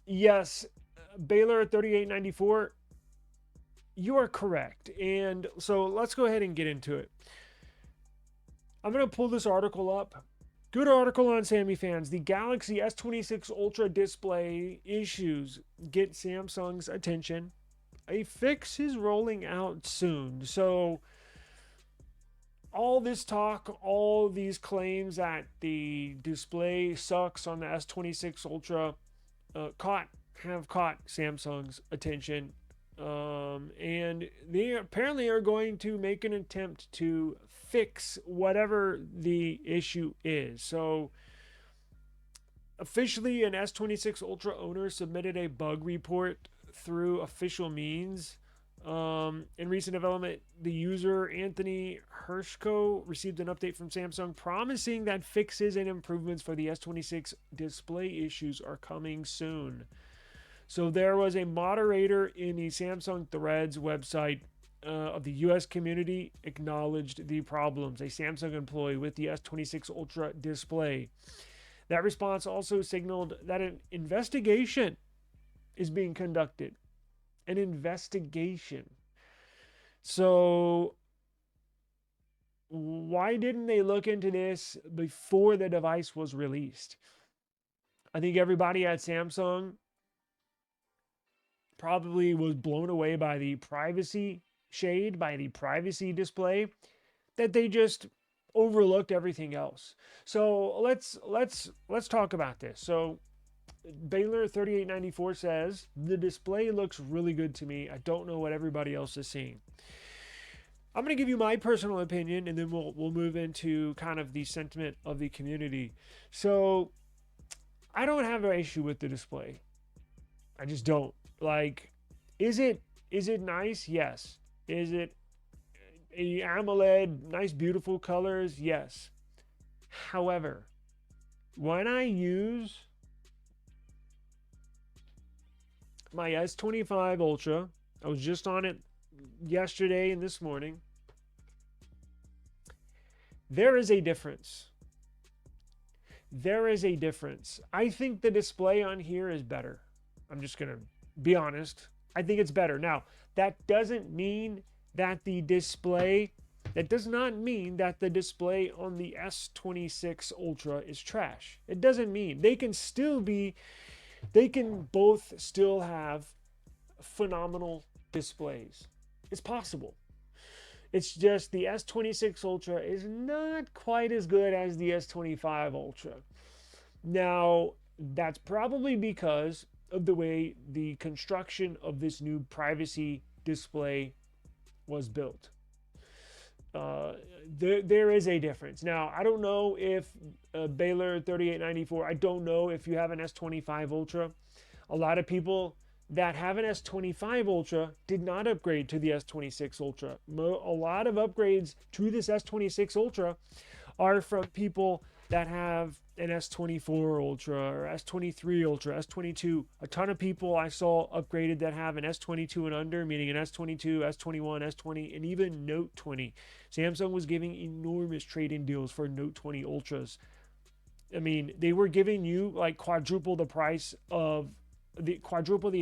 Yes, Baylor 3894, you are correct. And so let's go ahead and get into it. I'm going to pull this article up. Good article on Sammy fans. The Galaxy S26 Ultra display issues get Samsung's attention. A fix is rolling out soon. So, all this talk, all these claims that the display sucks on the S26 Ultra have caught Samsung's attention. And they apparently are going to make an attempt to fix whatever the issue is. So, officially, an S26 Ultra owner submitted a bug report through official means. In recent development, the user Anthony Hershko received an update from Samsung promising that fixes and improvements for the S26 display issues are coming soon. So there was a moderator in the Samsung Threads website of the US community acknowledged the problems. A Samsung employee with the S26 Ultra display. That response also signaled that an investigation is being conducted. An investigation. So, why didn't they look into this before the device was released? I think everybody at Samsung probably was blown away by the privacy shade, by the privacy display, that they just overlooked everything else. So let's talk about this. So Baylor 3894 says the display looks really good to me. I don't know what everybody else is seeing. I'm going to give you my personal opinion, and then we'll move into kind of the sentiment of the community. So I don't have an issue with the display. I just don't. Like, is it nice? Yes. Is it a AMOLED, nice beautiful colors? Yes. However, when I use my S25 Ultra, I was just on it yesterday and this morning. There is a difference. There is a difference. I think the display on here is better. I'm just going to be honest. I think it's better. Now, that doesn't mean that the display, that does not mean that the display on the S26 Ultra is trash. It doesn't mean. They can both still have phenomenal displays. It's possible. It's just the S26 Ultra is not quite as good as the S25 Ultra. Now, that's probably because of the way the construction of this new privacy display was built. There is a difference. Now, I don't know if Baylor 3894, I don't know if you have an S25 Ultra. A lot of people that have an S25 Ultra did not upgrade to the S26 Ultra. A lot of upgrades to this S26 Ultra are from people that have an S24 Ultra or S23 Ultra, S22. A ton of people I saw upgraded that have an S22 and under, meaning an S22, S21, S20, and even Note 20. Samsung was giving enormous trade-in deals for Note 20 Ultras. I mean, they were giving you like quadruple the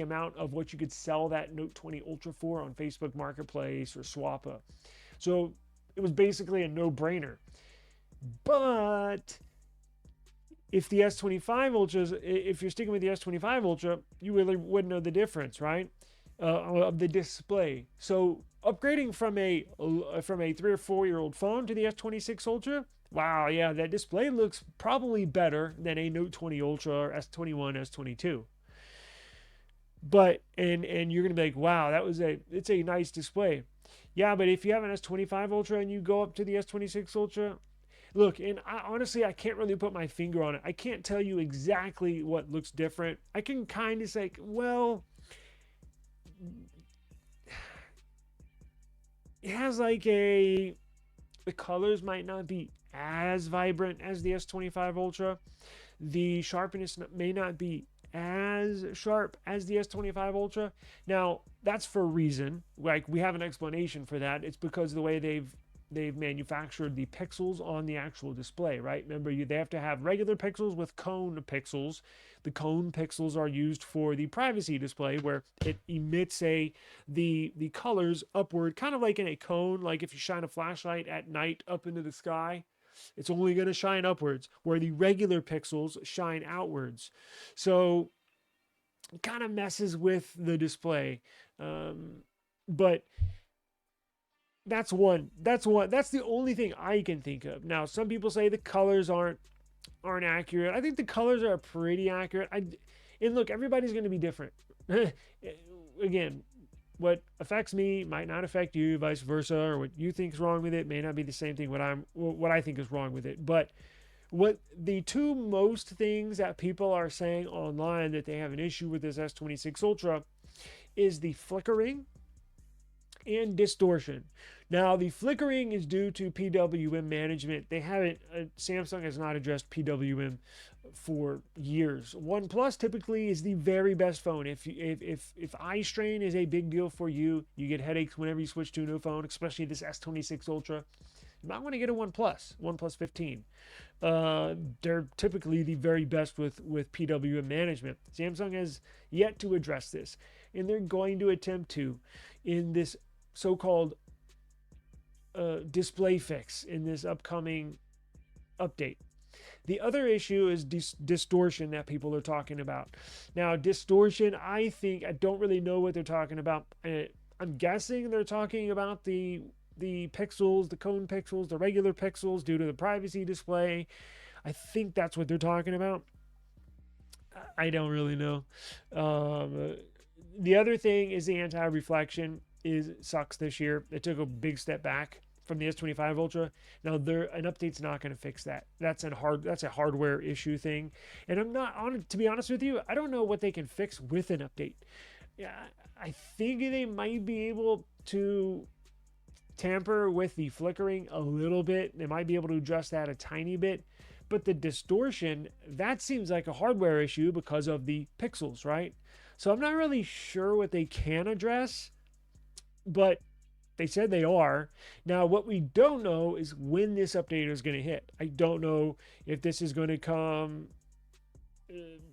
amount of what you could sell that Note 20 Ultra for on Facebook Marketplace or Swappa. So it was basically a no-brainer. But if the S25 Ultras, if you're sticking with the S25 Ultra, you really wouldn't know the difference, right? Of the display. So upgrading from a 3 or 4 year old phone to the S26 Ultra, wow, yeah, that display looks probably better than a Note 20 Ultra or S21, S22. But and you're gonna be like, wow, it's a nice display. Yeah, but if you have an S25 Ultra and you go up to the S26 Ultra, look, and honestly, I can't really put my finger on it. I can't tell you exactly what looks different. I can kind of say, well, it has the colors might not be as vibrant as the S25 Ultra. The sharpness may not be as sharp as the S25 Ultra. Now, that's for a reason. Like, we have an explanation for that. It's because of the way they've they've manufactured the pixels on the actual display, right? Remember, they have to have regular pixels with cone pixels. The cone pixels are used for the privacy display, where it emits the colors upward, kind of like in a cone, like if you shine a flashlight at night up into the sky. It's only going to shine upwards, where the regular pixels shine outwards. So it kind of messes with the display. But that's the only thing I can think of. Now, some people say the colors aren't accurate. I think the colors are pretty accurate. And look, everybody's going to be different. Again, what affects me might not affect you, vice versa, or what you think is wrong with it may not be the same thing what I think is wrong with it. But what the two most things that people are saying online that they have an issue with this S26 Ultra is the flickering and distortion. Now, the flickering is due to PWM management. They haven't, Samsung has not addressed PWM for years. OnePlus typically is the very best phone. If eye strain is a big deal for you, you get headaches whenever you switch to a new phone, especially this S26 Ultra, you might want to get a OnePlus 15. They're typically the very best with PWM management. Samsung has yet to address this, and they're going to attempt to in this so-called display fix in this upcoming update. The other issue is distortion that people are talking about. Now, distortion, I don't really know what they're talking about. I'm guessing they're talking about the pixels, the cone pixels, the regular pixels due to the privacy display. I think that's what they're talking about. I don't really know. The other thing is the anti-reflection sucks this year. It took a big step back from the S25 Ultra. Now, an update's not going to fix that. That's a hardware issue thing. And to be honest with you, I don't know what they can fix with an update. Yeah, I think they might be able to tamper with the flickering a little bit. They might be able to adjust that a tiny bit. But the distortion, that seems like a hardware issue because of the pixels, right? So I'm not really sure what they can address, but they said they are. Now, what we don't know is when this update is going to hit. I don't know if this is going to come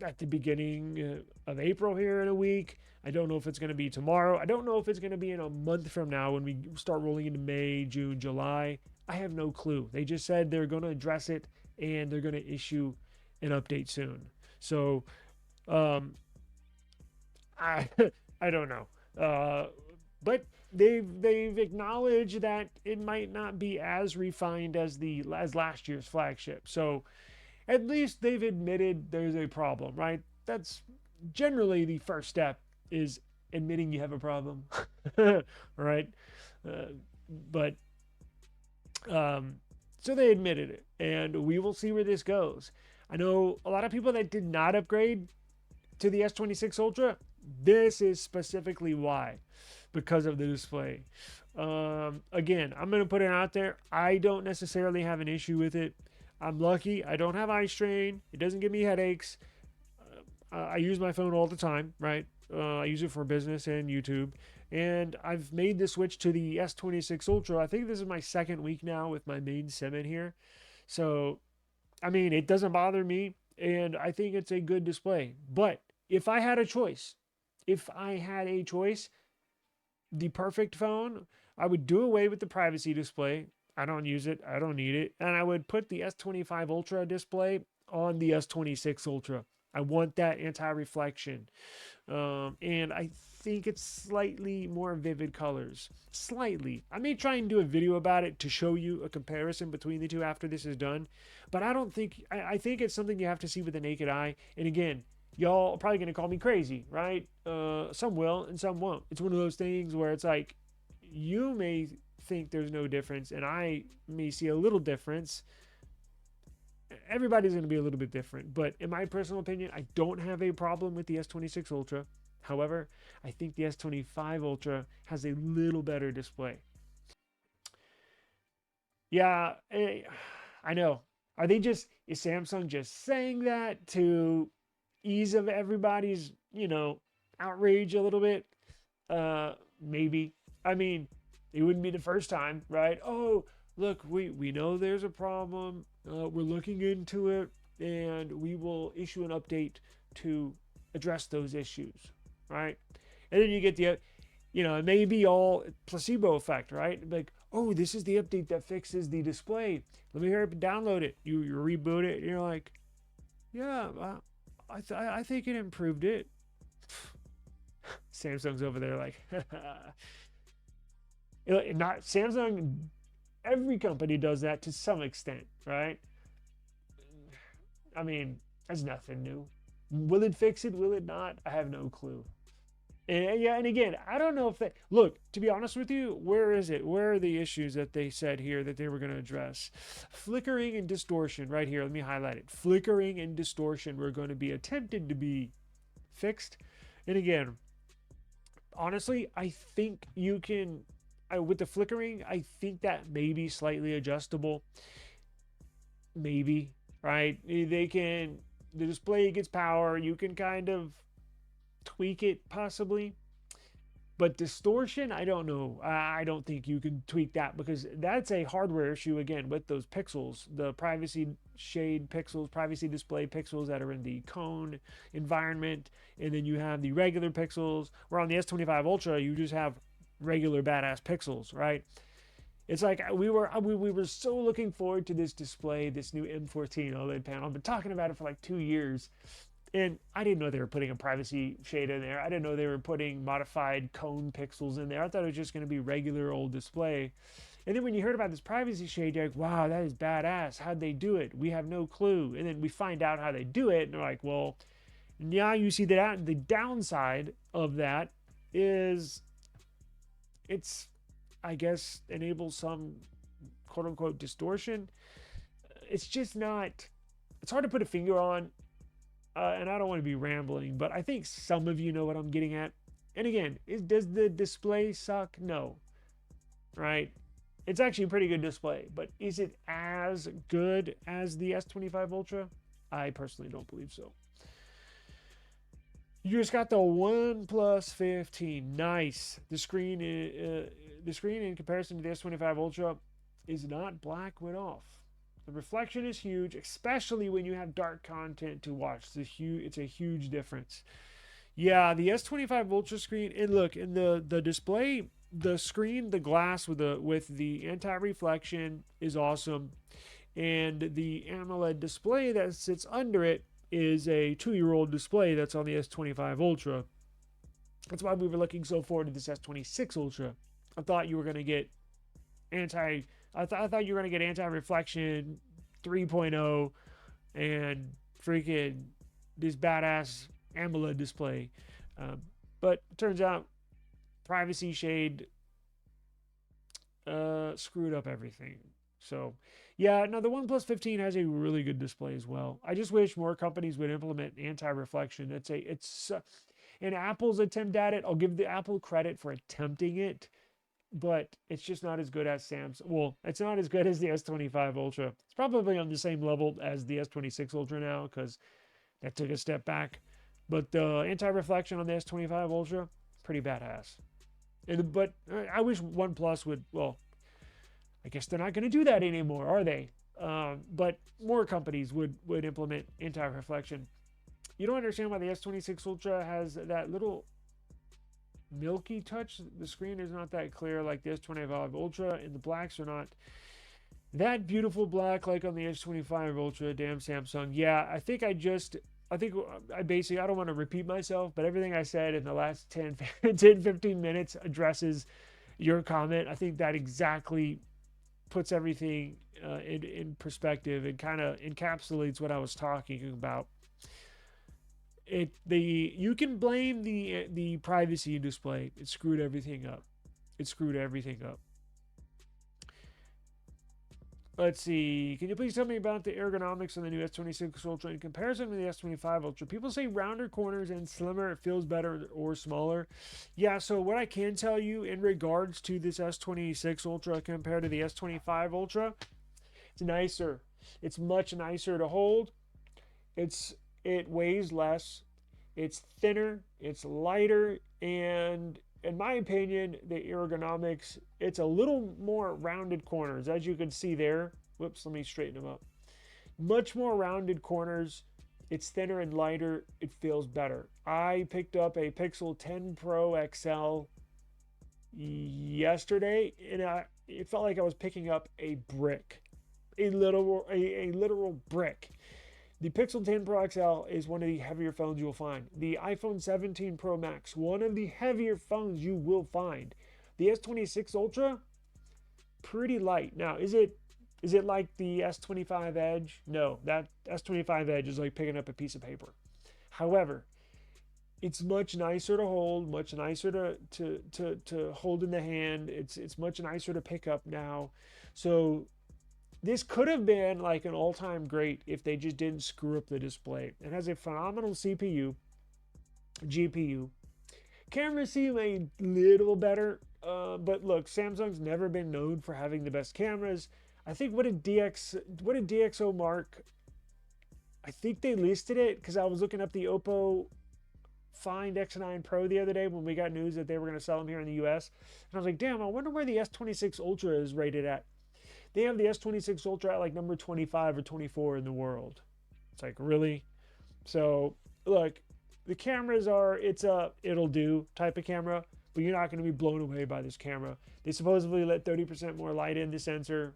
at the beginning of April here in a week. I don't know if it's going to be tomorrow. I don't know if it's going to be in a month from now when we start rolling into May, June, July. I have no clue. They just said they're going to address it and they're going to issue an update soon. So, I I don't know. But they've acknowledged that it might not be as refined as last year's flagship. So at least they've admitted there's a problem, right? That's generally the first step, is admitting you have a problem, right? But so they admitted it, and we will see where this goes. I know a lot of people that did not upgrade to the S26 Ultra. This is specifically why, because of the display. Again, I'm going to put it out there. I don't necessarily have an issue with it. I'm lucky. I don't have eye strain. It doesn't give me headaches. I use my phone all the time, right? I use it for business and YouTube. And I've made the switch to the S26 Ultra. I think this is my second week now with my main SIM in here. So, I mean, it doesn't bother me. And I think it's a good display. But if I had a choice, the perfect phone, I would do away with the privacy display. I don't use it. I don't need it. And I would put the S25 Ultra display on the S26 Ultra. I want that anti-reflection. And I think it's slightly more vivid colors. Slightly. I may try and do a video about it to show you a comparison between the two after this is done. But I think it's something you have to see with the naked eye. And again, y'all are probably going to call me crazy, right? Some will and some won't. It's one of those things where it's like, you may think there's no difference and I may see a little difference. Everybody's going to be a little bit different, but in my personal opinion, I don't have a problem with the S26 Ultra. However, I think the S25 Ultra has a little better display. Yeah, I know. Is Samsung just saying that to ease of everybody's, outrage a little bit? Maybe. I mean, it wouldn't be the first time, right? Oh, look, we know there's a problem. We're looking into it, and we will issue an update to address those issues, right? And then you get the, it may be all placebo effect, right? Like, oh, this is the update that fixes the display. Let me hear it, download it. You reboot it, and you're like, yeah, I think it improved it. Samsung's over there like, not Samsung. Every company does that to some extent, right? I mean, that's nothing new. Will it fix it? Will it not? I have no clue. And yeah, and again, I don't know if they look, to be honest with you, where is it? Where are the issues that they said here that they were going to address? Flickering and distortion, right here. Let me highlight it. Flickering and distortion were going to be attempted to be fixed. And again, honestly, I think you can, with the flickering, I think that may be slightly adjustable. Maybe, right? The display gets power. You can kind of tweak it possibly. But distortion, I don't know. I don't think you can tweak that because that's a hardware issue again with those pixels, the privacy shade pixels, privacy display pixels that are in the cone environment. And then you have the regular pixels. Where on the S25 Ultra, you just have regular badass pixels, right? It's like we were so looking forward to this display, this new M14 OLED panel. I've been talking about it for like 2 years. And I didn't know they were putting a privacy shade in there. I didn't know they were putting modified cone pixels in there. I thought it was just going to be regular old display. And then when you heard about this privacy shade, you're like, wow, that is badass. How'd they do it? We have no clue. And then we find out how they do it. And they're like, well, now you see that the downside of that is it's, I guess, enables some quote unquote distortion. It's just not, it's hard to put a finger on. And I don't want to be rambling, but I think some of you know what I'm getting at. And again, does the display suck? No. Right? It's actually a pretty good display, but is it as good as the S25 Ultra? I personally don't believe so. You just got the OnePlus 15. Nice. The screen in comparison to the S25 Ultra is not black when off. The reflection is huge, especially when you have dark content to watch. It's a huge difference. Yeah, the S25 Ultra screen, and look, in the display, the screen, the glass with the anti-reflection is awesome. And the AMOLED display that sits under it is a 2-year-old display that's on the S25 Ultra. That's why we were looking so forward to this S26 Ultra. I thought you were going to get I thought you were going to get anti-reflection 3.0 and freaking this badass AMOLED display. But it turns out privacy shade screwed up everything. So, yeah, no, the OnePlus 15 has a really good display as well. I just wish more companies would implement anti-reflection. It's in Apple's attempt at it. I'll give the Apple credit for attempting it, but it's just not as good as Samsung. Well, it's not as good as the S25 Ultra. It's probably on the same level as the S26 Ultra now because that took a step back. But the anti-reflection on the S25 Ultra, pretty badass. But I wish OnePlus would, well, I guess they're not going to do that anymore, are they? But more companies would implement anti-reflection. You don't understand why the S26 Ultra has that little milky touch. The screen is not that clear like the S25 Ultra, and the blacks are not that beautiful black like on the S25 Ultra. Damn Samsung. Yeah, I don't want to repeat myself, but everything I said in the last 15 minutes addresses your comment. I think that exactly puts everything in perspective and kind of encapsulates what I was talking about. You can blame the privacy display. It screwed everything up. Let's see. Can you please tell me about the ergonomics on the new S26 Ultra in comparison to the S25 Ultra? People say rounder corners and slimmer, it feels better or smaller. Yeah, so what I can tell you in regards to this S26 Ultra compared to the S25 Ultra, it's nicer. It's much nicer to hold. It weighs less. It's thinner. It's lighter. And in my opinion, the Ergonomics, it's a little more rounded corners, as you can see there. Whoops, let me straighten them up. Much more rounded corners. It's thinner and lighter. It feels better. I picked up a Pixel 10 Pro XL yesterday, and it felt like I was picking up a brick, a literal brick. The Pixel 10 Pro XL is one of the heavier phones you'll find. The iPhone 17 Pro Max, one of the heavier phones you will find. The S26 Ultra, pretty light. Now, is it like the S25 Edge? No, that S25 Edge is like picking up a piece of paper. However, it's much nicer to hold, much nicer to hold in the hand. It's much nicer to pick up now. So this could have been like an all-time great if they just didn't screw up the display. It has a phenomenal CPU, GPU. Cameras seem a little better, but look, Samsung's never been known for having the best cameras. I think what did DxO mark? I think they listed it because I was looking up the Oppo Find X9 Pro the other day when we got news that they were going to sell them here in the US. And I was like, damn, I wonder where the S26 Ultra is rated at. They have the S26 Ultra at like number 25 or 24 in the world. It's like, really? So, look, the cameras are, it'll do type of camera, but you're not going to be blown away by this camera. They supposedly let 30% more light in the sensor.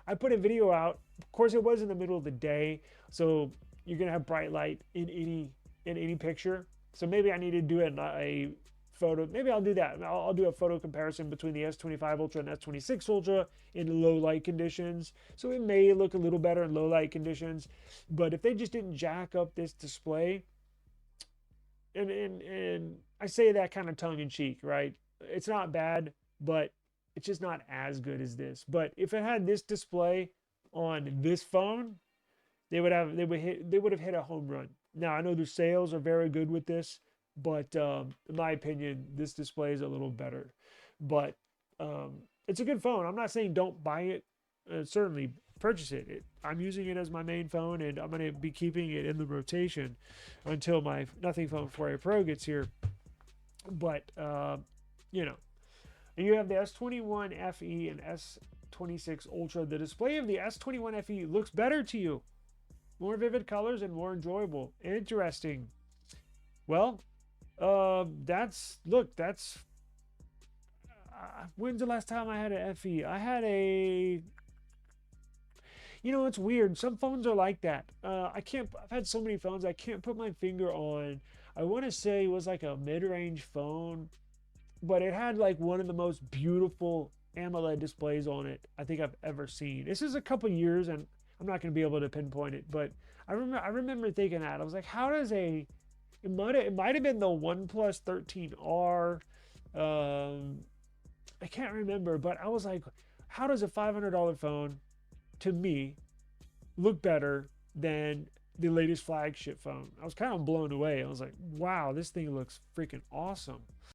I put a video out. Of course, it was in the middle of the day, so you're going to have bright light in any picture. So maybe I need to do a photo. Maybe I'll do that. I'll do a photo comparison between the S25 Ultra and S26 Ultra in low light conditions. So it may look a little better in low light conditions. But if they just didn't jack up this display, and I say that kind of tongue in cheek, right? It's not bad, but it's just not as good as this. But if it had this display on this phone, they would have hit a home run. Now I know their sales are very good with this, but in my opinion, this display is a little better. But it's a good phone. I'm not saying don't buy it. Certainly purchase it. I'm using it as my main phone, and I'm going to be keeping it in the rotation until my Nothing Phone 4a Pro gets here. But, you know, and you have the S21 FE and S26 Ultra. The display of the S21 FE looks better to you. More vivid colors and more enjoyable. Interesting. Well, that's when's the last time I had an FE? I had a, you know, it's weird. Some phones are like that. I've had so many phones I can't put my finger on. I want to say it was like a mid-range phone, but it had like one of the most beautiful AMOLED displays on it I think I've ever seen. This is a couple years, and I'm not going to be able to pinpoint it, but I remember thinking that. I was like, how does it might have been the OnePlus 13R. I can't remember, but I was like, how does a $500 phone, to me, look better than the latest flagship phone? I was kind of blown away. I was like, wow, this thing looks freaking awesome.